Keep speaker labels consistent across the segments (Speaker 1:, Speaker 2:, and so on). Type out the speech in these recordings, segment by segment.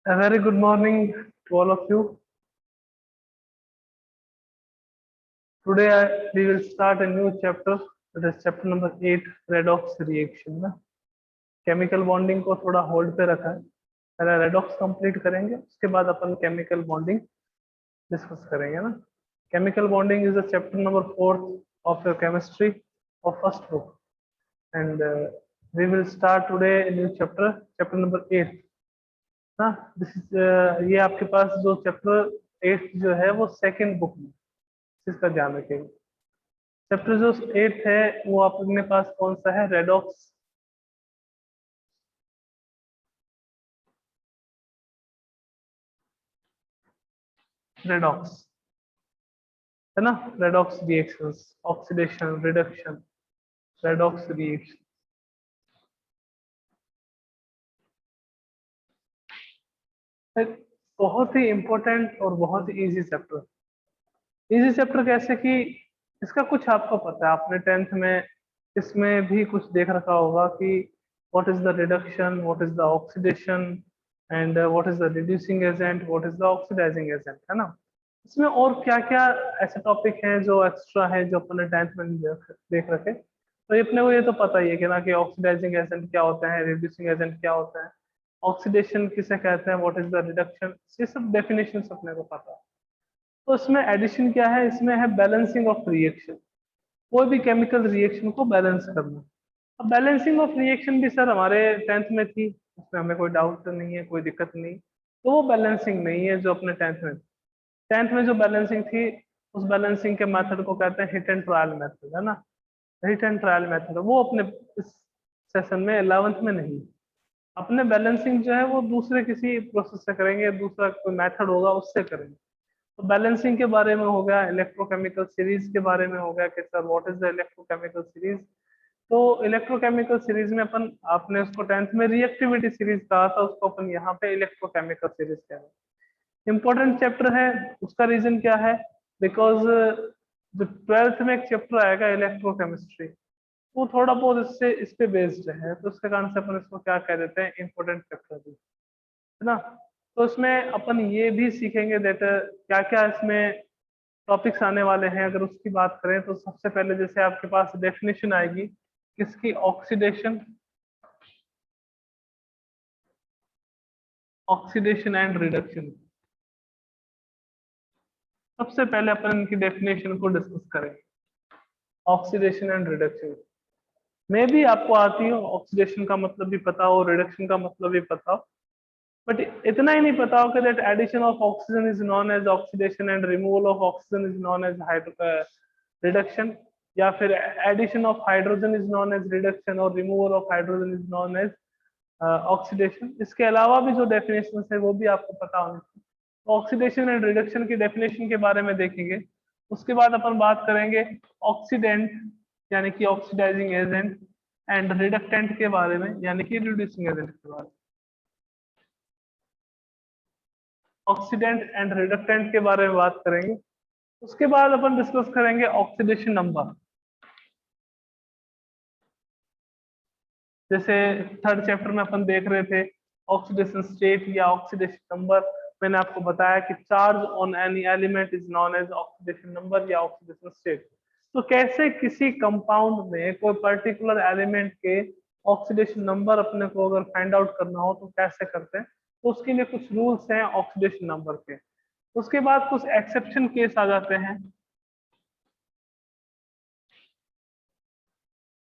Speaker 1: A very good morning to all of you. Today we will start a new chapter, that is chapter number 8, redox reaction ना chemical bonding को थोड़ा hold पे रखा है। पहले redox complete करेंगे, उसके बाद अपन केमिकल बॉन्डिंग डिस्कस करेंगे ना। Chemical bonding is the chapter number 4 of your chemistry of first book, and we will start today a new chapter number 8 ना। दिस इज ये आपके पास जो चैप्टर 8 जो है वो सेकंड बुक में, इसका ध्यान रखेंगे। चैप्टर जो 8 है वो अपने पास कौन सा है? रेडॉक्स। रेडॉक्स है ना, redox reactions, oxidation, reduction, redox reaction. बहुत ही इंपॉर्टेंट और बहुत ही इजी चैप्टर। इजी चैप्टर कैसे कि इसका कुछ आपको पता है, आपने 10th में इसमें भी कुछ देख रखा होगा कि what is the reduction, what is the oxidation and what is the reducing agent, what is the oxidising agent, है ना। इसमें और क्या क्या ऐसे टॉपिक हैं जो एक्स्ट्रा है जो अपने 10th में नहीं देख रखे। तो अपने को ये तो पता ही है कि ना कि ऑक्सीडाइजिंग एजेंट क्या होता है, रिड्यूसिंग एजेंट क्या होता है, ऑक्सीडेशन किसे कहते हैं, व्हाट इज द रिडक्शन, ये सब डेफिनेशन अपने को पता है। तो इसमें एडिशन क्या है? इसमें है बैलेंसिंग ऑफ रिएक्शन, कोई भी केमिकल रिएक्शन को बैलेंस करना। अब बैलेंसिंग ऑफ रिएक्शन भी सर हमारे 10th में थी, उसमें हमें कोई डाउट तो नहीं है, कोई दिक्कत नहीं। तो वो बैलेंसिंग नहीं है जो अपने 10th में जो बैलेंसिंग थी, उस बैलेंसिंग के मेथड को कहते हैं हिट एंड ट्रायल मेथड, है ना। हिट एंड ट्रायल मेथड वो अपने इस सेशन में 11th में नहीं। अपने बैलेंसिंग जो है वो दूसरे किसी प्रोसेस से करेंगे, दूसरा कोई मेथड होगा उससे करेंगे। तो बैलेंसिंग के बारे में हो गया, इलेक्ट्रोकेमिकल सीरीज के बारे में हो गया कि sir what is the electrochemical series. तो इलेक्ट्रोकेमिकल सीरीज में अपन, आपने उसको 10th में रिएक्टिविटी सीरीज कहा था, उसको अपन यहाँ पे इलेक्ट्रोकेमिकल सीरीज कह रहे हैं। इंपॉर्टेंट चैप्टर है, उसका रीजन क्या है? बिकॉज जो 12th में एक चैप्टर आएगा इलेक्ट्रोकेमिस्ट्री, वो थोड़ा बहुत इससे इस पे बेस्ड है, तो उसके कारण से अपन इसको क्या कह देते हैं, इंपॉर्टेंट चैप्टर भी, है ना। तो इसमें अपन ये भी सीखेंगे दैट क्या क्या इसमें टॉपिक्स आने वाले हैं। अगर उसकी बात करें तो सबसे पहले जैसे आपके पास डेफिनेशन आएगी किसकी? Oxidation, oxidation and reduction. सबसे पहले अपन इनकी डेफिनेशन को डिस्कस करेंगे, ऑक्सीडेशन एंड रिडक्शन। मे भी आपको आती हो, ऑक्सीडेशन का मतलब भी पता हो, रिडक्शन का मतलब भी पता हो, बट इतना ही नहीं पता हो कि that addition of oxygen is known as oxidation and removal of oxygen is known as reduction, या फिर addition of hydrogen is known as reduction और removal of hydrogen is known as oxidation. इसके अलावा भी जो डेफिनेशन है वो भी आपको पता होनी चाहिए। तो ऑक्सीडेशन एंड रिडक्शन की डेफिनेशन के बारे में देखेंगे। उसके बाद अपन बात करेंगे ऑक्सीडेंट यानी कि ऑक्सीडाइजिंग एजेंट एंड रिडक्टेंट के बारे में यानी कि रिड्यूसिंग एजेंट के बारे में। ऑक्सीडेंट एंड रिडक्टेंट के बारे में बात करेंगे। उसके बाद अपन डिस्कस करेंगे ऑक्सीडेशन नंबर। जैसे 3rd चैप्टर में अपन देख रहे थे ऑक्सीडेशन स्टेट या ऑक्सीडेशन नंबर, मैंने आपको बताया कि charge on any element is known as oxidation number या ऑक्सीडेशन स्टेट। तो कैसे किसी कंपाउंड में कोई पर्टिकुलर एलिमेंट के ऑक्सीडेशन नंबर अपने को अगर फाइंड आउट करना हो तो कैसे करते हैं, तो उसके लिए कुछ रूल्स हैं ऑक्सीडेशन नंबर के। उसके बाद कुछ एक्सेप्शन केस आ जाते हैं,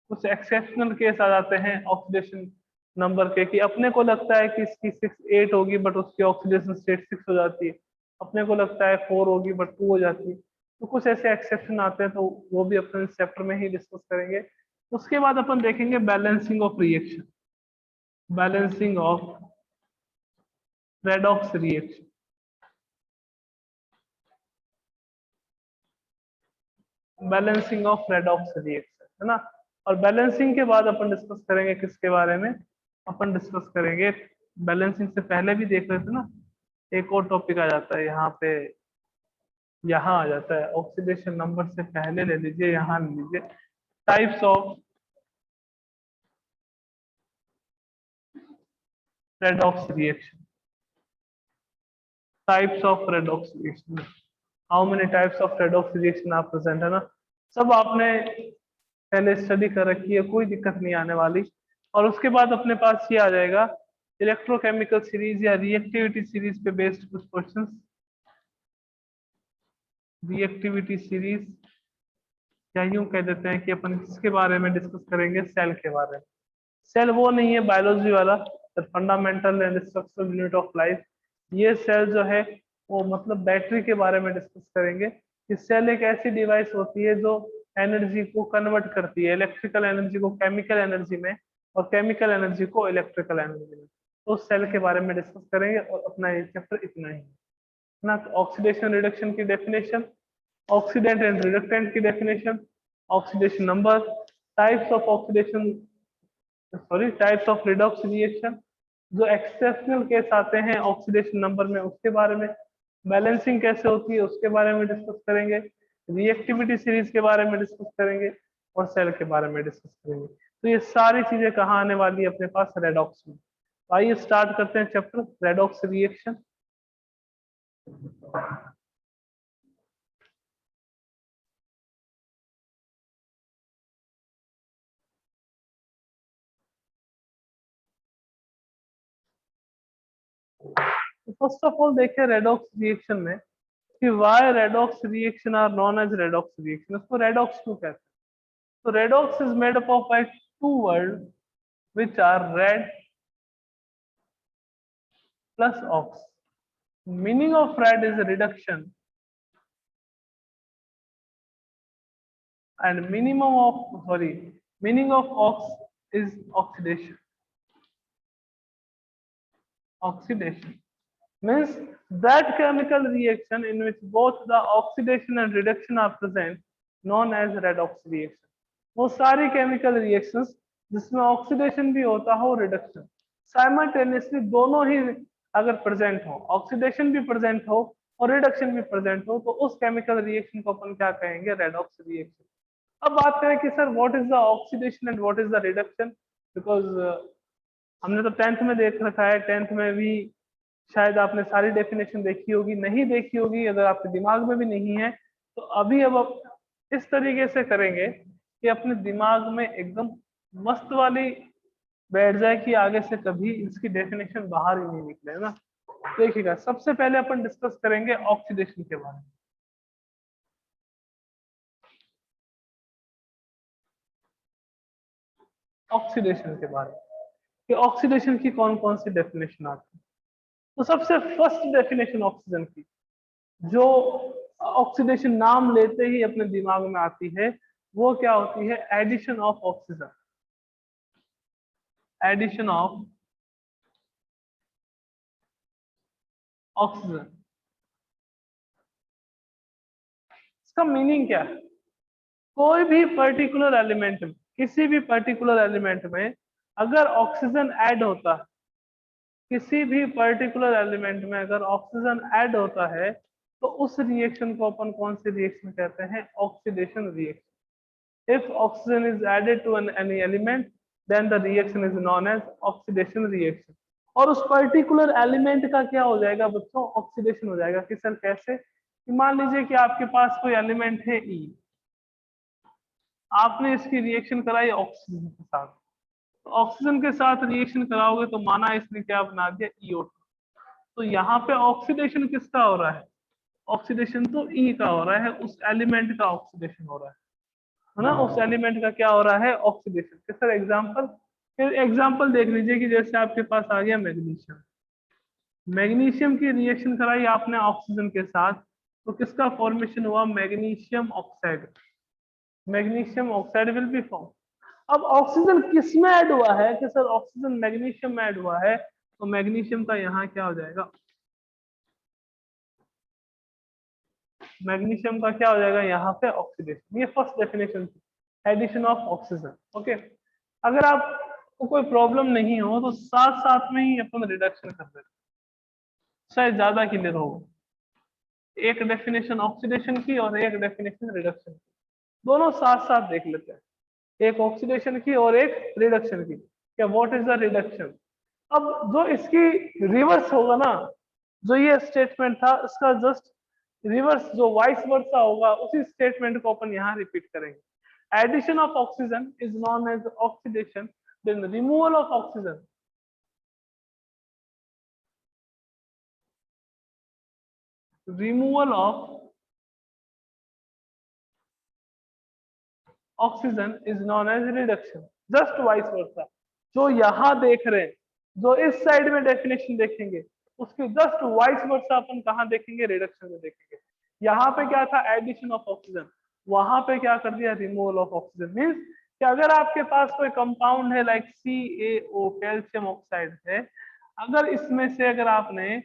Speaker 1: कुछ एक्सेप्शनल केस आ जाते हैं ऑक्सीडेशन नंबर के, कि अपने को लगता है कि इसकी 6 8 होगी बट उसकी ऑक्सीडेशन स्टेट 6 हो जाती है, अपने को लगता है 4 होगी बट 2 हो जाती है। तो कुछ ऐसे एक्सेप्शन आते हैं, तो वो भी अपन इस चैप्टर में ही डिस्कस करेंगे। उसके बाद अपन देखेंगे balancing of reaction, balancing of redox reaction, balancing of redox reaction, है ना। और बैलेंसिंग के बाद अपन डिस्कस करेंगे किसके बारे में? अपन डिस्कस करेंगे, बैलेंसिंग से पहले भी देख रहे थे ना, एक और टॉपिक आ जाता है यहाँ पे, यहाँ आ जाता है ऑक्सीडेशन नंबर से पहले ले लीजिए, यहाँ ले लीजिए types of redox reaction. Types of redox reaction, how many types of redox reaction are present, है ना। सब आपने पहले स्टडी कर रखी है, कोई दिक्कत नहीं आने वाली। और उसके बाद अपने पास ये आ जाएगा इलेक्ट्रोकेमिकल सीरीज या रिएक्टिविटी सीरीज पे बेस्ड कुछ क्वेश्चंस। रिएक्टिविटी सीरीज या यूं कह देते हैं कि अपन किसके बारे में डिस्कस करेंगे, सेल के बारे में। सेल वो नहीं है बायोलॉजी वाला, fundamental and structural unit of life. ये सेल जो है वो मतलब बैटरी के बारे में डिस्कस करेंगे कि सेल एक ऐसी डिवाइस होती है जो एनर्जी को कन्वर्ट करती है, इलेक्ट्रिकल एनर्जी को केमिकल एनर्जी में और केमिकल एनर्जी को इलेक्ट्रिकल एनर्जी में। तो सेल के बारे में डिस्कस करेंगे और अपना ये चैप्टर इतना ही है ना। ऑक्सीडेशन रिडक्शन की डेफिनेशन, ऑक्सीडेंट एंड रिडक्टेंट की definition, oxidation number, types of oxidation types of redox reaction, जो एक्सेप्शनल केस आते हैं ऑक्सीडेशन नंबर में उसके बारे में, बैलेंसिंग कैसे होती है उसके बारे में डिस्कस करेंगे, रिएक्टिविटी सीरीज के बारे में डिस्कस करेंगे और सेल के बारे में डिस्कस करेंगे। तो ये सारी चीजें कहाँ आने वाली है अपने पास, रेडॉक्स में। तो आइए स्टार्ट करते हैं chapter redox reaction. First of all देखिए रेडॉक्स रिएक्शन में कि why redox reaction are known as redox reaction, उसको रेडॉक्स क्यों कहते हैं। तो redox is made up of like two words which are red plus ox. Meaning of red is reduction and meaning of ox is oxidation. Oxidation means that chemical reaction in which both the oxidation and reduction are present known as redox reaction. वो सारी chemical reactions जिसमें oxidation भी होता हो reduction simultaneously दोनों ही अगर present हो, oxidation भी प्रेजेंट हो और रिडक्शन भी प्रेजेंट हो, तो उस केमिकल रिएक्शन को अपन क्या कहेंगे, रेडॉक्स रिएक्शन। अब बात करें कि sir what is the oxidation and what is the reduction, because हमने तो 10th में देख रखा है, 10th में भी शायद आपने सारी डेफिनेशन देखी होगी, नहीं देखी होगी अगर आपके दिमाग में भी नहीं है तो अभी अब इस तरीके से करेंगे कि अपने दिमाग में एकदम मस्त वाली बैठ जाए कि आगे से कभी इसकी डेफिनेशन बाहर ही नहीं निकले ना। देखिएगा सबसे पहले अपन डिस्कस करेंगे ऑक्सीडेशन के बारे में। ऑक्सीडेशन के बारे में कि ऑक्सीडेशन की कौन कौन सी डेफिनेशन आती है। तो सबसे फर्स्ट डेफिनेशन ऑक्सीजन की जो ऑक्सीडेशन नाम लेते ही अपने दिमाग में आती है वो क्या होती है, addition of oxygen. Addition of oxygen, इसका मीनिंग क्या है, कोई भी पर्टिकुलर एलिमेंट में, किसी भी पर्टिकुलर एलिमेंट में अगर ऑक्सीजन ऐड होता है, किसी भी पर्टिकुलर एलिमेंट में अगर ऑक्सीजन ऐड होता है तो उस रिएक्शन को अपन कौन सी रिएक्शन कहते हैं, oxidation reaction. If oxygen is added to any element then the reaction is known as oxidation reaction. और उस पर्टिकुलर एलिमेंट का क्या हो जाएगा बच्चों, ऑक्सीडेशन हो जाएगा। कि सर कैसे, मान लीजिए कि आपके पास कोई एलिमेंट है ई, आपने इसकी रिएक्शन कराई ऑक्सीजन के साथ, तो ऑक्सीजन के साथ रिएक्शन कराओगे तो माना इसने क्या बना दिया, ईओ2। तो यहाँ पे ऑक्सीडेशन किसका हो रहा है, ऑक्सीडेशन तो ई का हो रहा है, उस एलिमेंट का ऑक्सीडेशन हो रहा है ना, उस एलिमेंट का क्या हो रहा है, ऑक्सीडेशन। सर एग्जांपल, फिर एग्जांपल देख लीजिए कि जैसे आपके पास आ गया मैग्नीशियम, मैग्नीशियम की रिएक्शन कराई आपने ऑक्सीजन के साथ, तो किसका फॉर्मेशन हुआ, magnesium oxide. Magnesium oxide will be form. अब ऑक्सीजन किस में ऐड हुआ है, कि सर ऑक्सीजन मैग्नीशियम में ऐड हुआ है, तो मैग्नीशियम का यहाँ क्या हो जाएगा, मैग्नीशियम का क्या हो जाएगा यहाँ पे, ऑक्सीडेशन। ये फर्स्ट डेफिनेशन थी, एडिशन ऑफ ऑक्सीजन। ओके, अगर आपको कोई प्रॉब्लम नहीं हो तो साथ साथ में ही अपन रिडक्शन कर देते, शायद ज्यादा क्लियर होगा। एक डेफिनेशन ऑक्सीडेशन की और एक डेफिनेशन रिडक्शन की, दोनों साथ साथ देख लेते हैं, एक ऑक्सीडेशन की और एक रिडक्शन की। क्या व्हाट इज द रिडक्शन। अब जो इसकी रिवर्स होगा ना, जो ये स्टेटमेंट था इसका जस्ट रिवर्स जो वाइस वर्सा होगा उसी स्टेटमेंट को अपन यहाँ रिपीट करेंगे। Addition of oxygen is known as oxidation, then removal of oxygen oxygen is known as reduction, just vice versa. जो यहाँ देख रहे हैं, जो इस साइड में डेफिनेशन देखेंगे उसकी जस्ट वाइस वर्सा अपन कहाँ देखेंगे, रिडक्शन में देखेंगे। यहाँ पे क्या था, एडिशन ऑफ ऑक्सीजन, वहां पे क्या कर दिया, रिमूवल ऑफ ऑक्सीजन। मीन्स कि अगर आपके पास कोई कंपाउंड है लाइक CaO कैल्शियम ऑक्साइड है, अगर इसमें से अगर आपने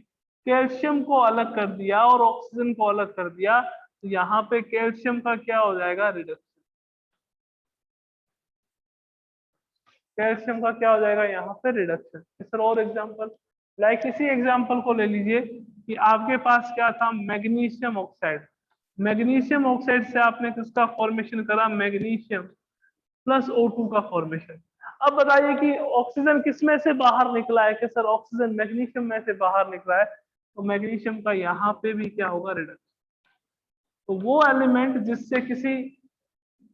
Speaker 1: कैल्शियम को अलग कर दिया और ऑक्सीजन को अलग कर दिया तो यहाँ पे कैल्शियम का क्या हो जाएगा, रिडक्शन। कैल्शियम का क्या हो जाएगा यहाँ पे, रिडक्शन। सर और एग्जांपल, लाइक इसी एग्जांपल को ले लीजिए कि आपके पास क्या था, मैग्नीशियम ऑक्साइड। मैग्नीशियम ऑक्साइड से आपने किसका फॉर्मेशन करा, मैग्नीशियम प्लस O2 का फॉर्मेशन। अब बताइए कि ऑक्सीजन किस में से बाहर निकला है, कि सर ऑक्सीजन मैग्नीशियम में से बाहर निकला है, तो मैग्नीशियम का यहाँ पे भी क्या होगा, रिडक्शन। तो वो एलिमेंट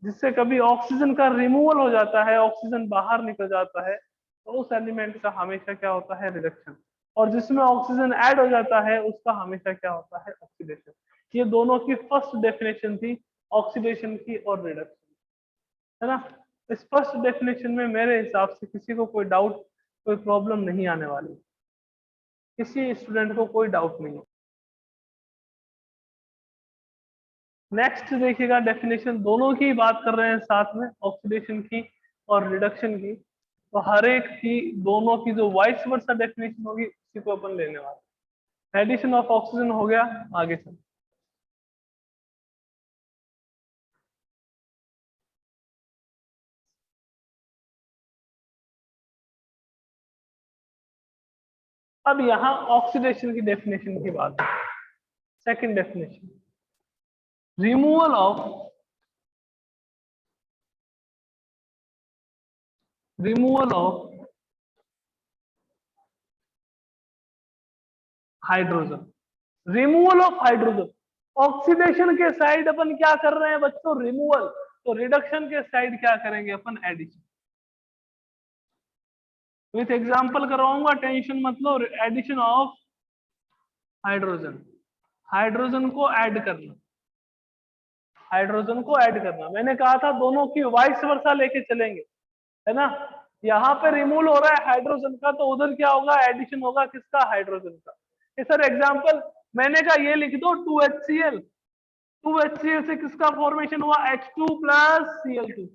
Speaker 1: जिससे कभी ऑक्सीजन का रिमूवल हो जाता है, ऑक्सीजन बाहर निकल जाता है, तो उस एलिमेंट का हमेशा क्या होता है, रिडक्शन। और जिसमें ऑक्सीजन ऐड हो जाता है उसका हमेशा क्या होता है, ऑक्सीडेशन। ये दोनों की फर्स्ट डेफिनेशन थी ऑक्सीडेशन की और रिडक्शन, है ना। इस फर्स्ट डेफिनेशन में मेरे हिसाब से किसी को कोई डाउट, कोई प्रॉब्लम नहीं आने वाली, किसी स्टूडेंट को कोई डाउट नहीं है। नेक्स्ट देखिएगा, डेफिनेशन दोनों की बात कर रहे हैं साथ में, ऑक्सीडेशन की और रिडक्शन की। तो हर एक की, दोनों की जो वाइस वर्सा डेफिनेशन होगी उसी को अपन लेने वाले। एडिशन ऑफ ऑक्सीजन हो गया, आगे चल। अब यहाँ ऑक्सीडेशन की डेफिनेशन की बात है। Second definition, removal of hydrogen. Removal of hydrogen, oxidation के साइड अपन क्या कर रहे हैं बच्चों, रिमूवल। तो रिडक्शन के साइड क्या करेंगे अपन, एडिशन। विथ एग्जांपल करवाऊंगा, टेंशन मतलब एडिशन ऑफ हाइड्रोजन। हाइड्रोजन को ऐड करना, हाइड्रोजन को ऐड करना। मैंने कहा था दोनों की वाइस वर्सा लेके चलेंगे, है ना। यहाँ पे रिमूव हो रहा है हाइड्रोजन का, तो उधर क्या होगा, एडिशन होगा किसका, हाइड्रोजन का। सर एग्जांपल मैंने कहा ये लिख दो 2HCl। 2HCl से किसका फॉर्मेशन हुआ, H2 प्लस Cl2।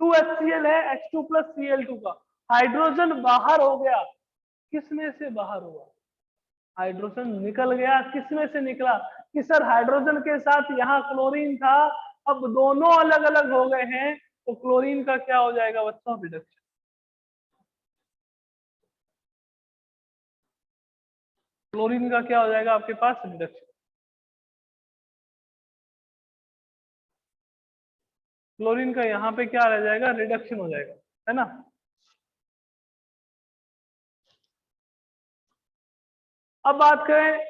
Speaker 1: 2HCl है, H2 प्लस Cl2 का। हाइड्रोजन बाहर हो गया, किस में से बाहर हुआ, हाइड्रोजन निकल गया। किस में से निकला, कि सर हाइड्रोजन के साथ यहाँ क्लोरीन था, अब दोनों अलग अलग हो गए हैं, तो क्लोरीन का क्या हो जाएगा बच्चों, रिडक्शन। क्लोरीन का क्या हो जाएगा आपके पास, रिडक्शन। क्लोरीन का यहाँ पे क्या रह जाएगा, रिडक्शन हो जाएगा, है ना। अब बात करें,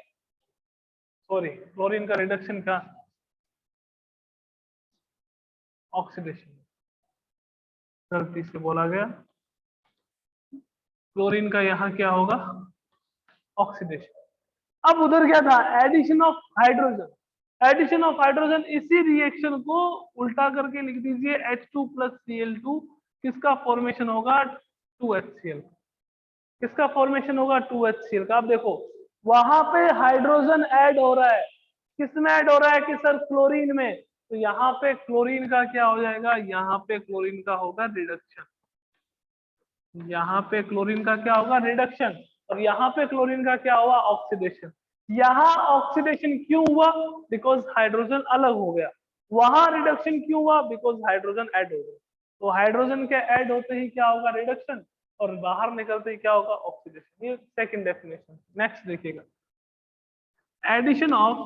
Speaker 1: सॉरी, क्लोरीन का रिडक्शन का ऑक्सीडेशन, गलती से बोला गया। क्लोरीन का यहाँ क्या होगा, ऑक्सीडेशन। अब उधर क्या था, addition of hydrogen. Addition of hydrogen, इसी रिएक्शन को उल्टा करके लिख दीजिए, H2 प्लस Cl2। किसका फॉर्मेशन होगा, 2HCl। किसका फॉर्मेशन होगा, 2HCl का। अब देखो वहां पे हाइड्रोजन ऐड हो रहा है, किस में ऐड हो रहा है, कि सर क्लोरीन में। तो यहाँ पे क्लोरीन का क्या हो जाएगा, यहाँ पे क्लोरीन का होगा रिडक्शन। यहाँ पे क्लोरीन का क्या होगा, रिडक्शन। और यहाँ पे क्लोरीन का क्या हुआ, ऑक्सीडेशन। यहाँ ऑक्सीडेशन क्यों हुआ, बिकॉज हाइड्रोजन अलग हो गया। वहां रिडक्शन क्यों हुआ, बिकॉज हाइड्रोजन ऐड हो गया। तो हाइड्रोजन के ऐड होते ही क्या होगा, रिडक्शन, और बाहर निकलते ही क्या होगा, ऑक्सीडेशन। ये सेकंड डेफिनेशन। नेक्स्ट देखिएगा, addition of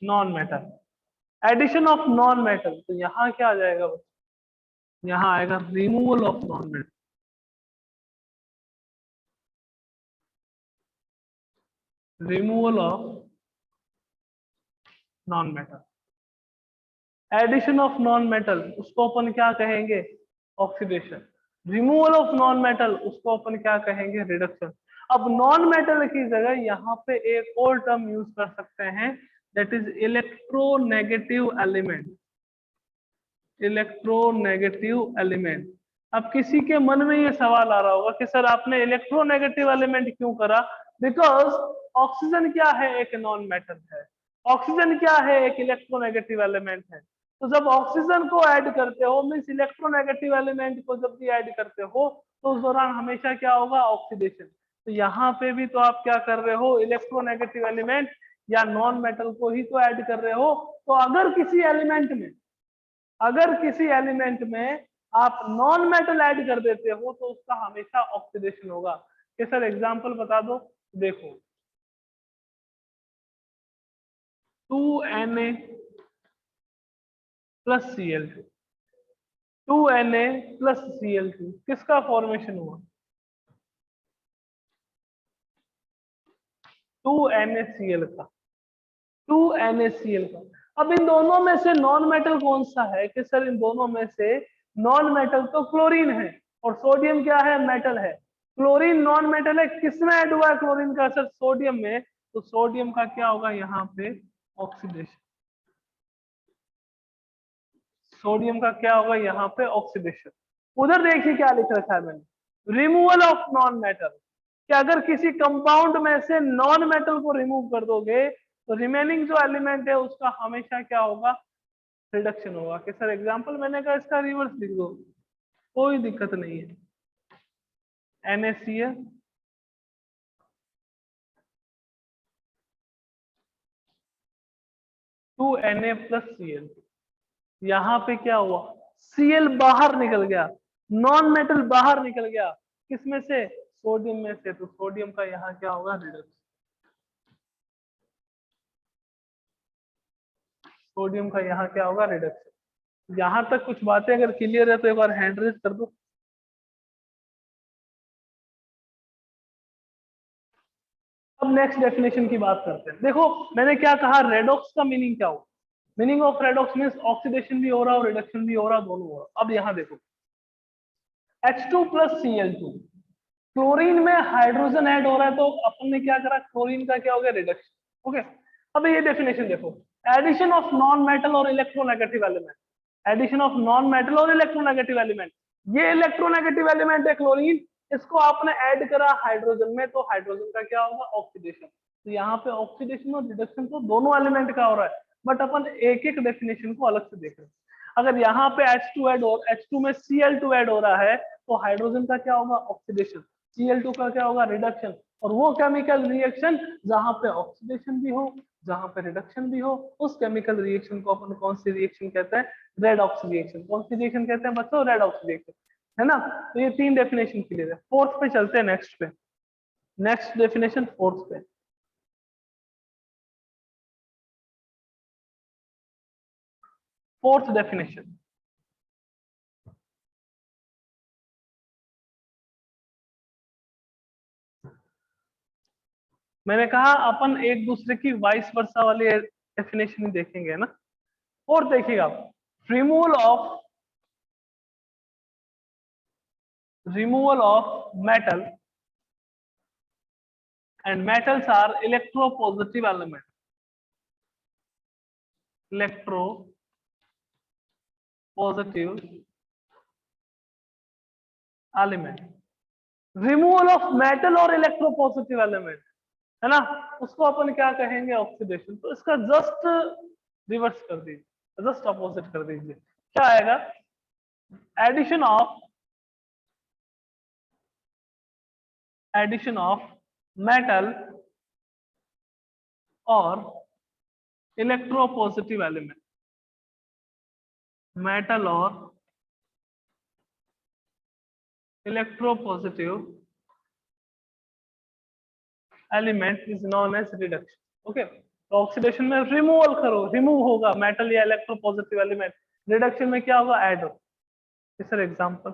Speaker 1: non metal. Addition of non metal, तो यहाँ क्या आ जाएगा, यहाँ आएगा removal of non metal. Removal of non metal, addition of non metal उसको अपन क्या कहेंगे, oxidation. Removal of non metal उसको अपन क्या कहेंगे, रिडक्शन। अब नॉन मेटल की जगह यहाँ पे एक और टर्म यूज कर सकते हैं, that is electronegative element. Electronegative element. अब किसी के मन में ये सवाल आ रहा होगा कि सर आपने इलेक्ट्रोनेगेटिव एलिमेंट क्यों करा, बिकॉज ऑक्सीजन क्या है, एक नॉन मेटल है, ऑक्सीजन क्या है, एक इलेक्ट्रोनेगेटिव एलिमेंट है। तो जब ऑक्सीजन को ऐड करते हो, मीन्स इलेक्ट्रोनेगेटिव एलिमेंट को जब भी ऐड करते हो, तो उस दौरान हमेशा क्या होगा, ऑक्सीडेशन। तो यहाँ पे भी तो आप क्या कर रहे हो, इलेक्ट्रोनेगेटिव एलिमेंट या नॉन मेटल को ही तो ऐड कर रहे हो। तो अगर किसी एलिमेंट में आप नॉन मेटल ऐड कर देते हो, तो उसका हमेशा ऑक्सीडेशन होगा। कि सर एग्जांपल बता दो, देखो 2Na plus Cl2, 2Na plus Cl2 किसका फॉर्मेशन हुआ, 2NaCl का, 2NaCl का। अब इन दोनों में से नॉन मेटल कौन सा है, कि सर इन दोनों में से नॉन मेटल तो क्लोरीन है, और सोडियम क्या है, मेटल है। क्लोरीन नॉन मेटल है, किसमें ऐड हुआ है क्लोरीन का, सर सोडियम में। तो सोडियम का क्या होगा यहाँ पे, ऑक्सीडेशन। सोडियम का क्या होगा यहाँ पे, ऑक्सीडेशन। उधर देखिए क्या लिख रखा है मैंने, रिमूवल ऑफ नॉन मेटल। कि अगर किसी कंपाउंड में से नॉन मेटल को रिमूव कर दोगे, तो रिमेनिंग जो एलिमेंट है उसका हमेशा क्या होगा, रिडक्शन होगा। कि सर एग्जांपल मैंने कहा इसका रिवर्स लिख दो, कोई दिक्कत नहीं है। NaCl 2Na प्लस Cl, यहाँ पे क्या हुआ, Cl बाहर निकल गया, नॉन मेटल बाहर निकल गया, किसमें से, सोडियम में से। तो सोडियम का यहाँ क्या होगा, रिडक्शन। सोडियम का यहाँ क्या होगा, रिडक्शन। यहां तक कुछ बातें अगर क्लियर है तो एक बार हैंड रेज कर दो। अब नेक्स्ट डेफिनेशन की बात करते हैं। देखो मैंने क्या कहा, रेडॉक्स का मीनिंग क्या हो, meaning of redox means oxidation भी हो रहा और रिडक्शन भी हो रहा, दोनों हो रहा। अब यहाँ देखो H2 प्लस Cl2, क्लोरीन में हाइड्रोजन ऐड हो रहा है, तो अपन ने क्या करा, क्लोरीन का क्या हो गया, रिडक्शन। ओके, अब ये डेफिनेशन देखो, एडिशन ऑफ नॉन मेटल और electronegative element, addition of non metal और इलेक्ट्रोनेगेटिव एलिमेंट। ये इलेक्ट्रोनेगेटिव एलिमेंट है क्लोरीन, इसको आपने ऐड करा हाइड्रोजन में, तो हाइड्रोजन का क्या होगा, ऑक्सीडेशन। तो यहाँ पे ऑक्सीडेशन और रिडक्शन तो दोनों एलिमेंट का हो रहा है, बट अपन एक एक डेफिनेशन को अलग से देख रहे हैं। अगर यहाँ पे H2 ऐड और H2 में Cl2 ऐड हो रहा है, तो हाइड्रोजन का क्या होगा, ऑक्सीडेशन, Cl2 का क्या होगा, रिडक्शन। और वो केमिकल रिएक्शन जहां पे ऑक्सीडेशन भी हो, जहां पे रिडक्शन भी हो, उस केमिकल रिएक्शन को अपन कौन सी रिएक्शन कहते हैं, रेडॉक्स रिएक्शन। कौन सी रिएक्शन कहते हैं बच्चों, रेडॉक्स रिएक्शन, है ना। तो ये तीन डेफिनेशन क्लियर है। फोर्थ पे चलते हैं, नेक्स्ट पे, नेक्स्ट डेफिनेशन फोर्थ पे। फोर्थ डेफिनेशन, मैंने कहा अपन एक दूसरे की वाइस वर्सा वाली डेफिनेशन ही देखेंगे, है ना। और देखिएगा आप, removal of metal, and metals are electropositive element, electropositive element। Removal of metal और इलेक्ट्रोपॉजिटिव एलिमेंट, है ना, उसको अपन क्या कहेंगे, ऑक्सीडेशन। तो इसका जस्ट रिवर्स कर दीजिए, जस्ट अपोजिट कर दीजिए, क्या आएगा, एडिशन ऑफ मेटल और इलेक्ट्रोपॉजिटिव एलिमेंट, मेटल और electropositive element is known as reduction. Okay, तो ऑक्सीडेशन में रिमूवल करो, रिमूव होगा मेटल या इलेक्ट्रोपॉजिटिव एलिमेंट, रिडक्शन में क्या होगा, ऐड हो। सर एग्जांपल,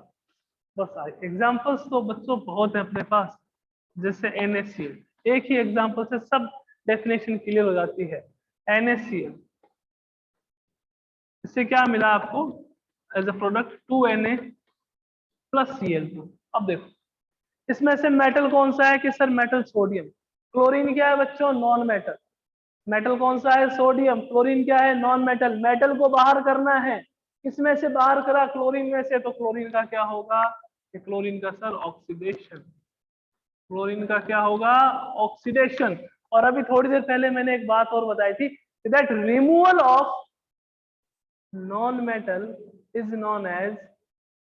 Speaker 1: बस एग्जांपल्स तो बच्चों बहुत है अपने पास, जैसे NaCl, एक ही एग्जांपल से सब डेफिनेशन क्लियर हो जाती है। NaCl, इससे क्या मिला आपको as a product 2Na plus Cl2। अब देखो इसमें से मेटल कौन सा है कि सर मेटल सोडियम, क्लोरीन क्या है बच्चों, नॉन मेटल, मेटल कौन सा है, सोडियम, क्लोरीन क्या है, नॉन मेटल, मेटल को बाहर करना है, इसमें से बाहर करा क्लोरीन में से, तो क्लोरीन का क्या होगा, क्लोरीन का सर ऑक्सीडेशन, क्लोरीन का क्या होगा, ऑक्सीडेशन। और अभी थोड़ी देर पहले मैंने एक बात और बताई थी, that removal of non metal is known as,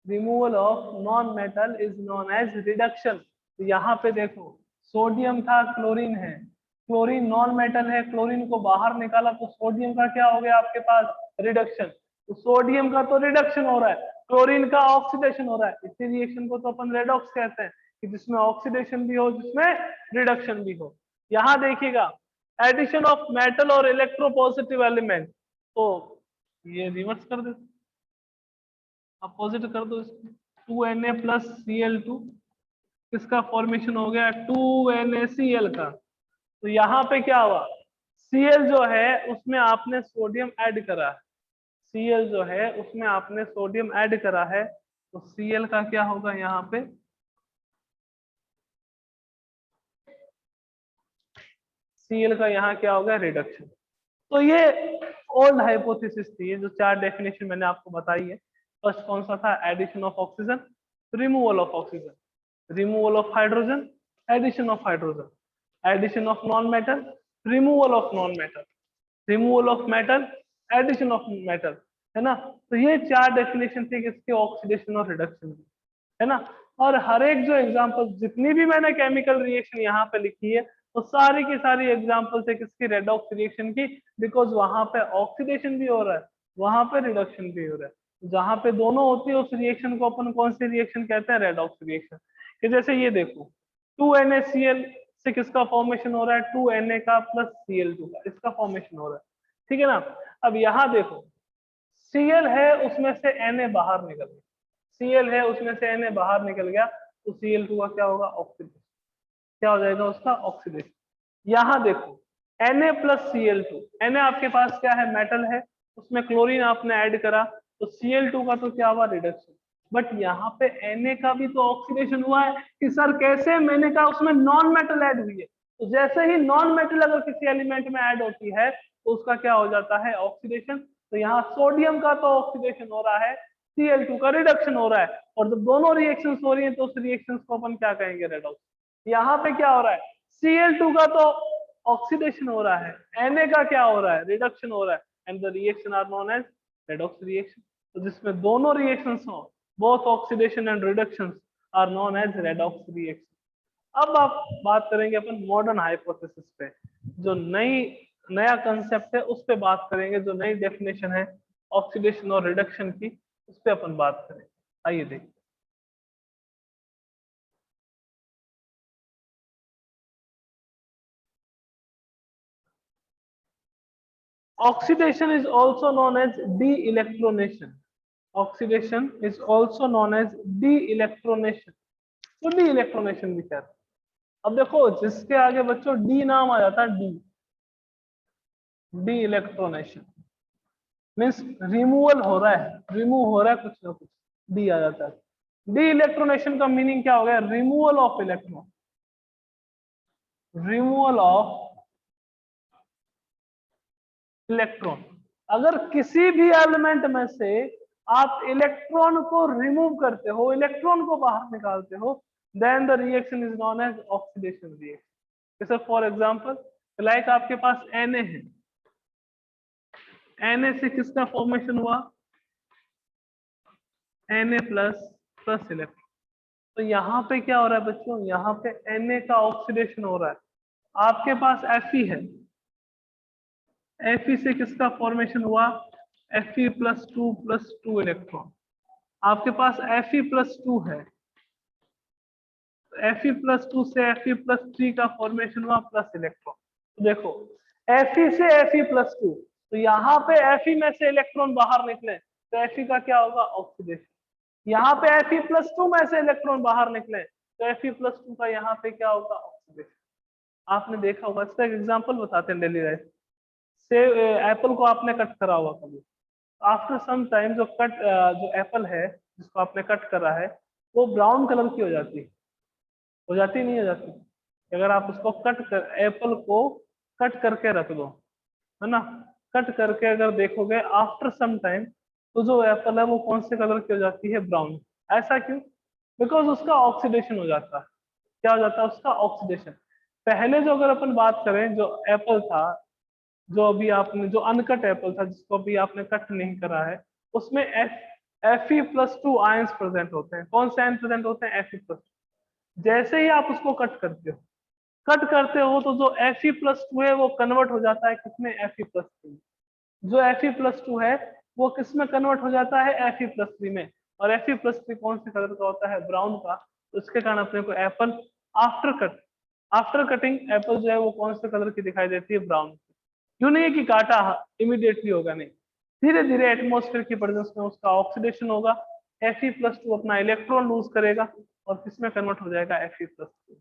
Speaker 1: removal of non metal is known as reduction. तो यहाँ पे देखो सोडियम था, क्लोरीन है, क्लोरीन नॉन मेटल है, क्लोरीन को बाहर निकाला तो सोडियम का क्या हो गया आपके पास, रिडक्शन। तो सोडियम का तो रिडक्शन हो रहा है, क्लोरीन का ऑक्सीडेशन हो रहा है, इसी रिएक्शन को तो अपन रेडॉक्स कहते हैं, कि जिसमें ऑक्सीडेशन भी हो जिसमें रिडक्शन भी हो। यहाँ देखिएगा एडिशन ऑफ मेटल और इलेक्ट्रोपॉजिटिव एलिमेंट, तो ये रिवर्स कर देते, अपोजिट कर दो इसको, 2Na प्लस Cl2, किसका फॉर्मेशन हो गया, 2NaCl का। तो यहाँ पे क्या हुआ, Cl जो है उसमें आपने सोडियम ऐड करा है, Cl जो है उसमें आपने सोडियम ऐड करा है, तो Cl का क्या होगा यहाँ पे, Cl का यहाँ क्या होगा, रिडक्शन। तो ये ओल्ड हाइपोथेसिस थी, जो चार डेफिनेशन मैंने आपको बताई है। फर्स्ट कौन सा था, addition of oxygen, removal of oxygen, removal of hydrogen, addition of hydrogen, addition of non metal, removal of non metal, removal of metal, addition of metal, है ना। तो ये चार डेफिनेशन थी किसके, ऑक्सीडेशन और रिडक्शन की, है ना। और हर एक जो एग्जांपल, जितनी भी मैंने केमिकल रिएक्शन यहाँ पे लिखी है, तो सारी की सारी एग्जांपल्स है किसकी, रेडॉक्स रिएक्शन की, बिकॉज वहां पे ऑक्सीडेशन भी हो रहा है, वहां पे रिडक्शन भी हो रहा है। जहां पे दोनों होती है उस रिएक्शन को अपन कौन सी रिएक्शन कहते हैं, रेडॉक्स रिएक्शन। कि जैसे ये देखो 2NaCl से किसका फॉर्मेशन हो रहा है, 2Na का प्लस Cl2 का, इसका फॉर्मेशन हो रहा है, ठीक है ना। अब यहाँ देखो Cl है उसमें से Na बाहर निकल गया, Cl है उसमें से Na बाहर निकल गया, तो Cl2 का क्या होगा, ऑक्सीडेशन, क्या हो जाएगा उसका, ऑक्सीडेशन। यहाँ देखो Na प्लस Cl2, Na आपके पास क्या है, मेटल है, उसमें क्लोरीन आपने ऐड करा, तो Cl2 का तो क्या हुआ, रिडक्शन। बट यहाँ पे Na का भी तो ऑक्सीडेशन हुआ है, कि सर कैसे, मैंने कहा उसमें नॉन मेटल ऐड हुई है, तो जैसे ही नॉन मेटल अगर किसी एलिमेंट में ऐड होती है तो उसका क्या हो जाता है, ऑक्सीडेशन। तो यहाँ सोडियम का तो ऑक्सीडेशन हो रहा है, Cl2 का रिडक्शन हो रहा है, और जब दोनों रिएक्शन हो रही है तो उस रिएक्शन को अपन क्या कहेंगे, रेडॉक्स। यहाँ पे क्या हो रहा है, Cl2 का तो ऑक्सीडेशन हो रहा है, Na का क्या हो रहा है, रिडक्शन हो रहा है, and the reaction are known as redox reaction. तो जिसमें दोनों रिएक्शंस हो, both oxidation and reduction are known as redox reaction. अब आप बात करेंगे अपन मॉडर्न हाइपोथेसिस पे, जो नया कंसेप्ट है उस पे बात करेंगे, जो नई डेफिनेशन है ऑक्सीडेशन और रिडक्शन की, उस पे अपन बात करेंगे। आइए देखिए, oxidation is also known as de-electronation. Oxidation is also known as de-electronation. तो de-electronation भी कहते हैं। अब देखो जिसके आगे बच्चों डी नाम आ जाता है, de-electronation मीन्स रिमूवल हो रहा है, रिमूव हो रहा है कुछ ना कुछ, डी आ जाता है। de-electronation का मीनिंग क्या हो गया, removal of electron, removal of electron. अगर किसी भी एलिमेंट में से आप इलेक्ट्रॉन को रिमूव करते हो, इलेक्ट्रॉन को बाहर निकालते हो, then the reaction is known as oxidation reaction. जैसे फॉर एग्जांपल लाइक आपके पास Na है, Na से किसका फॉर्मेशन हुआ, Na प्लस इलेक्ट्रॉन। तो यहाँ पे क्या हो रहा है बच्चों, यहाँ पे Na का ऑक्सीडेशन हो रहा है, आपके पास Fe है, Fe से किसका फॉर्मेशन हुआ, Fe+2 इलेक्ट्रॉन, आपके पास Fe+2 है, Fe+2 से Fe+3 का फॉर्मेशन हुआ प्लस इलेक्ट्रॉन। तो देखो Fe से Fe+2, तो यहाँ पे Fe में से इलेक्ट्रॉन बाहर निकले तो Fe का क्या होगा, ऑक्सीडेशन। यहाँ पे Fe+2 में से इलेक्ट्रॉन बाहर निकले तो Fe+2 का यहाँ पे क्या होगा, ऑक्सीडेशन। आपने देखा होगा, इसका एक एग्जांपल बताते हैं डेली लाइफ से। एप्पल को आपने कट करा होगा कभी, आफ्टर सम टाइम जो एप्पल है जिसको आपने कट करा है वो ब्राउन कलर की हो जाती नहीं हो जाती। अगर आप उसको एप्पल को कट करके रख दो, है ना, कट करके अगर देखोगे आफ्टर सम टाइम तो जो एप्पल है वो कौन से कलर की हो जाती है, ब्राउन। ऐसा क्यों? बिकॉज उसका ऑक्सीडेशन हो जाता है। क्या हो जाता है, उसका ऑक्सीडेशन। पहले जो अगर अपन बात करें, जो एप्पल था, जो अभी आपने जो अनकट एप्पल था जिसको अभी आपने कट नहीं करा है, उसमें Fe+2 आयंस प्रेजेंट होते हैं। कौन से आयन प्रेजेंट होते हैं, Fe+2। जैसे ही आप उसको कट करते हो तो जो Fe+2 है वो कन्वर्ट हो जाता है किसमें, Fe+3। जो Fe+2 है वो किसमें कन्वर्ट हो जाता है, Fe+3 में। और Fe+3 कौन से कलर का होता है, ब्राउन का। तो इसके कारण अपने को एप्पल आफ्टर कटिंग एप्पल जो है वो कौन से कलर की दिखाई देती है, ब्राउन। क्यों नहीं है कि काटा इमीडिएटली होगा, नहीं, धीरे धीरे एटमोस्फेयर की प्रेजेंस में उसका ऑक्सीडेशन होगा, Fe+2 अपना इलेक्ट्रॉन लूज करेगा और किसमें कन्वर्ट हो जाएगा, Fe+3,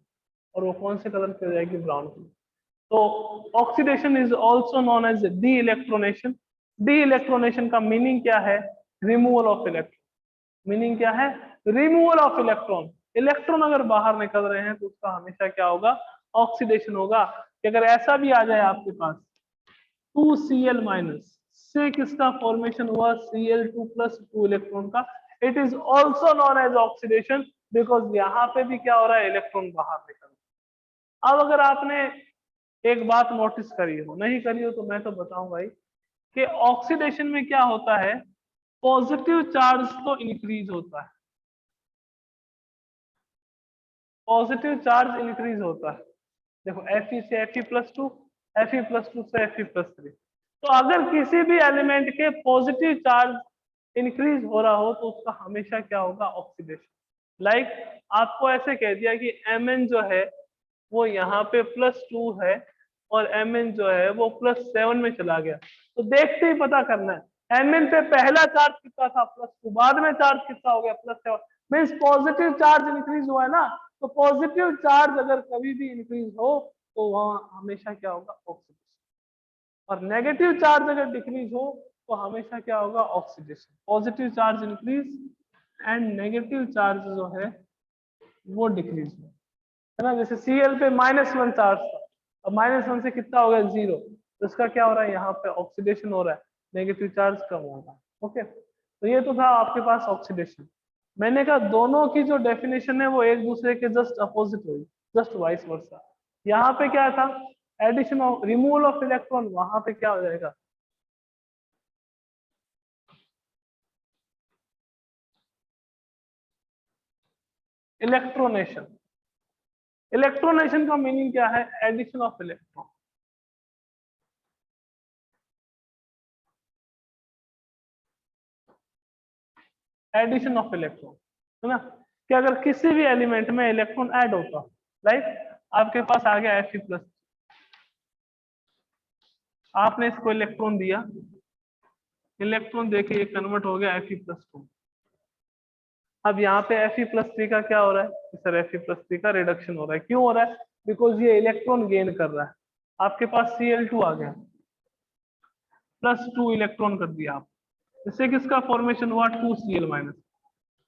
Speaker 1: और वो कौन से कलर की हो जाएगी, ब्राउन की। तो oxidation is also known as de electronation. De electronation का मीनिंग क्या है, रिमूवल ऑफ इलेक्ट्रॉन। मीनिंग क्या है, रिमूवल ऑफ इलेक्ट्रॉन। इलेक्ट्रॉन अगर बाहर निकल रहे हैं तो उसका हमेशा क्या होगा, ऑक्सीडेशन होगा। कि अगर ऐसा भी आ जाए आपके पास 2Cl- से किसका फॉर्मेशन हुआ, Cl2+2 इलेक्ट्रॉन का, it is also known as oxidation, because यहाँ पे भी क्या हो रहा है, इलेक्ट्रॉन बाहर निकल रहा है। अब अगर आपने एक बात नोटिस करी हो, नहीं करी हो तो मैं तो बताऊं भाई, कि ऑक्सीडेशन में क्या होता है, पॉजिटिव चार्ज तो इंक्रीज होता है, पॉजिटिव चार्ज इंक्रीज होता है। देखो Fe से Fe+2, Fe+2 से Fe+3। तो अगर किसी भी एलिमेंट के पॉजिटिव चार्ज इंक्रीज हो रहा हो तो उसका हमेशा क्या होगा, ऑक्सीडेशन। लाइक आपको ऐसे कह दिया कि Mn जो है वो यहाँ पे +2 है और Mn जो है वो +7 में चला गया, तो देखते ही पता करना है Mn पे पहला चार्ज कितना था, +2, बाद में चार्ज कितना हो गया, +7। मीन्स पॉजिटिव चार्ज इंक्रीज हुआ है ना। तो पॉजिटिव चार्ज अगर कभी भी इंक्रीज हो तो वहां हमेशा क्या होगा, ऑक्सीडेशन। और नेगेटिव चार्ज अगर डिक्रीज हो तो हमेशा क्या होगा, oxidation. Positive charge increase and negative charge जो है वो डिक्रीज है ना। जैसे Cl पे -1 चार्ज था, अब -1 से कितना हो गया, 0, तो इसका क्या हो रहा है, यहाँ पे ऑक्सीडेशन हो रहा है, नेगेटिव चार्ज कम हो रहा है। ओके, तो ये तो था आपके पास ऑक्सीडेशन। मैंने कहा दोनों की जो डेफिनेशन है वो एक दूसरे के जस्ट अपोजिट हुई, जस्ट वाइस वर्सा। यहाँ पे क्या था, addition of removal of electron, वहां पे क्या हो जाएगा, इलेक्ट्रोनेशन। इलेक्ट्रोनेशन का मीनिंग क्या है, addition of electron. Addition of electron, है ना, कि अगर किसी भी एलिमेंट में इलेक्ट्रॉन ऐड होता, लाइक आपके पास आ गया Fe+, आपने इसको इलेक्ट्रॉन दिया, इलेक्ट्रॉन देके ये कन्वर्ट हो गया Fe+2। अब यहाँ पे Fe+3 का क्या हो रहा है सर, Fe+3 का रिडक्शन हो रहा है। क्यों हो रहा है, बिकॉज ये इलेक्ट्रॉन गेन कर रहा है। आपके पास Cl2 आ गया, +2 इलेक्ट्रॉन कर दिया आप, इससे किसका फॉर्मेशन हुआ, 2Cl-।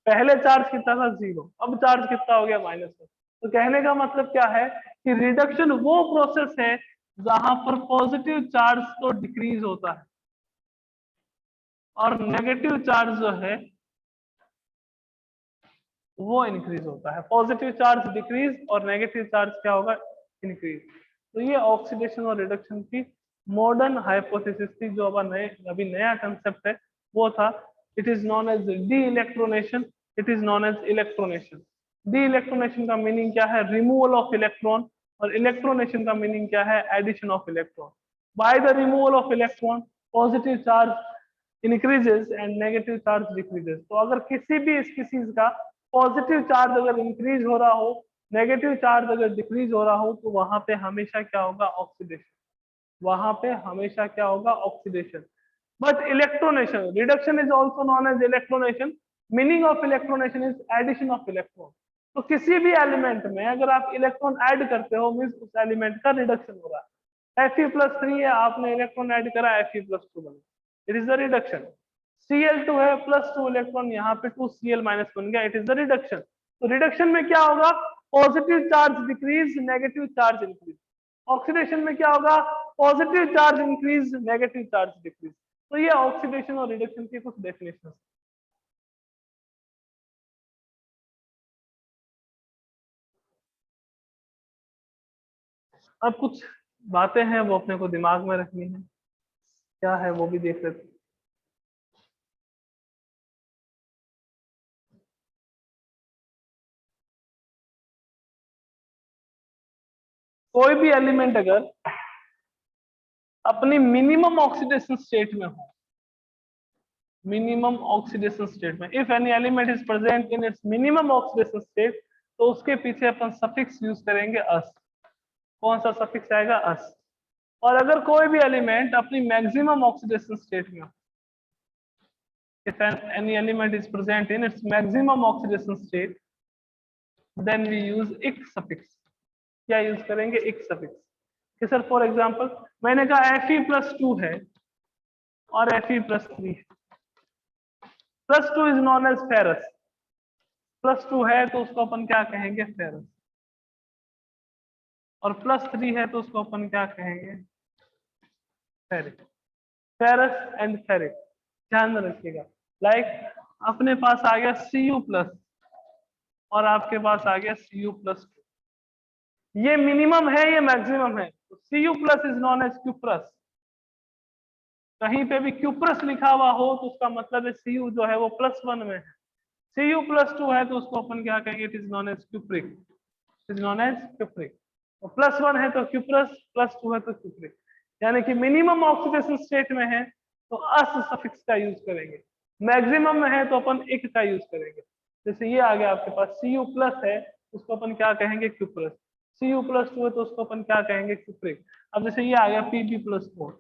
Speaker 1: पहले चार्ज कितना था, 0, अब चार्ज कितना हो गया, -1। तो कहने का मतलब क्या है कि रिडक्शन वो प्रोसेस है जहां पर पॉजिटिव चार्ज तो डिक्रीज होता है और नेगेटिव चार्ज जो है वो इंक्रीज होता है। पॉजिटिव चार्ज डिक्रीज और नेगेटिव चार्ज क्या होगा, इंक्रीज। तो ये ऑक्सीडेशन और रिडक्शन की मॉडर्न हाइपोथेसिस थी। जो अभी नया कंसेप्ट है वो था, it is known as de electronation, it is known as electronation. De electronation का मीनिंग क्या है, रिमूवल ऑफ इलेक्ट्रॉन, और इलेक्ट्रोनेशन का मीनिंग क्या है, addition of electron. By the removal of electron positive charge increases and negative charge decreases. तो अगर किसी भी स्पीसीज का पॉजिटिव चार्ज अगर इंक्रीज हो रहा हो, नेगेटिव चार्ज अगर डिक्रीज हो रहा हो, तो वहां पे हमेशा क्या होगा, ऑक्सीडेशन। वहां पे हमेशा क्या होगा, oxidation. But electronation, reduction is also known as electronation. Meaning of electronation is addition of electron. तो किसी भी एलिमेंट में अगर आप इलेक्ट्रॉन ऐड करते हो मीन्स उस एलिमेंट का रिडक्शन हो रहा है। Fe+3 है, आपने इलेक्ट्रॉन ऐड करा, Fe+2 बना, it is the reduction. Cl2 है, +2 इलेक्ट्रॉन, यहाँ पे 2Cl- बन गया, इट इज द रिडक्शन। तो रिडक्शन में क्या होगा, positive charge decrease, negative charge increase. Oxidation में क्या होगा, positive charge increase, negative charge decrease. तो ये ऑक्सीडेशन और रिडक्शन की कुछ डेफिनेशन। अब कुछ बातें हैं वो अपने को दिमाग में रखनी है, क्या है वो भी देख लेते हैं। कोई भी एलिमेंट अगर अपनी मिनिमम ऑक्सीडेशन स्टेट में हो, मिनिमम ऑक्सीडेशन स्टेट में, if any element is present in its minimum oxidation state, तो उसके पीछे अपन सफिक्स यूज करेंगे अस। कौन सा सफिक्स आएगा, अस। और अगर कोई भी एलिमेंट अपनी मैक्सिमम ऑक्सीडेशन स्टेट में हो, if any element is present in its maximum oxidation state, then we use ik suffix। क्या यूज करेंगे, ik suffix। कि सर फॉर एग्जांपल मैंने कहा Fe+2 है और Fe+3 है, +2 इज नॉन एज फेरस, +2 है तो उसको अपन क्या कहेंगे, फेरस। और +3 है तो उसको अपन क्या कहेंगे, फेरिक। फेरस एंड फेरिक, ध्यान में रखिएगा। लाइक अपने पास आ गया Cu+ और आपके पास आ गया Cu+2, ये मिनिमम है, ये मैक्सिमम है। तो Cu+ is known as cuprous. कहीं पे भी क्यूप्रस लिखा हुआ हो तो उसका मतलब है Cu जो है वो +1 में है। Cu+2 है तो उसको अपन क्या कहेंगे, it is known as cupric, it is known as cupric. तो +1 है तो क्यूप्रस, +2 है तो क्यूप्रिक। यानी कि मिनिमम ऑक्सीडेशन स्टेट में है तो अस सफिक्स का यूज करेंगे, मैक्सिमम में है तो अपन इक का यूज करेंगे। जैसे ये आ गया आपके पास Cu+ है, उसको अपन क्या कहेंगे, क्यूप्रस। Cu+2 है तो उसको अपन क्या कहेंगे, क्यूप्रिक। अब जैसे ये आ गया Pb+4,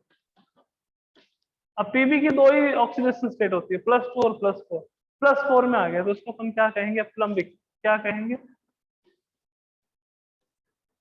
Speaker 1: अब पीबी की दो ही ऑक्सीडेशन स्टेट होती है, +2 और +4। +4 में आ गया तो उसको अपन क्या कहेंगे, प्लम्बिक। क्या कहेंगे,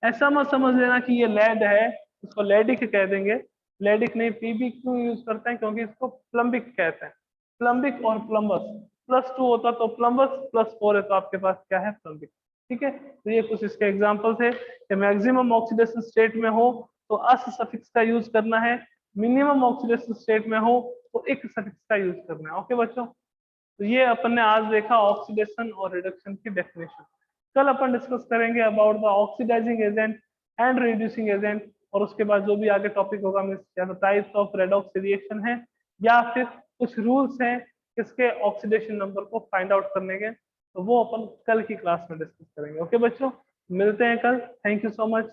Speaker 1: ऐसा मत समझ लेना कि ये लेड है उसको लेडिक कह देंगे, लेडिक नहीं। पीबी क्यों यूज करते हैं, क्योंकि इसको प्लम्बिक कहते हैं। प्लम्बिक और प्लम्बस, +2 होता तो प्लम्बस, +4 है तो आपके पास क्या है, प्लम्बिक। ठीक है, तो ये कुछ इसके एग्जाम्पल थे कि मैक्सिमम ऑक्सीडेशन स्टेट में हो तो अस सफिक्स का यूज करना है, मिनिमम ऑक्सीडेशन स्टेट में हो तो इक सफिक्स का यूज करना है। ओके बच्चों, तो ये अपन ने आज देखा ऑक्सीडेशन और रिडक्शन की डेफिनेशन। कल अपन डिस्कस करेंगे about the oxidising agent and reducing agent, और उसके बाद जो भी आगे टॉपिक होगा या तो टाइप्स ऑफ रेडॉक्स रिएक्शन है या फिर कुछ रूल्स हैं किसके ऑक्सीडेशन नंबर को फाइंड आउट करने के, तो वो अपन कल की क्लास में डिस्कस करेंगे। ओके बच्चों, मिलते हैं कल। Thank you so much.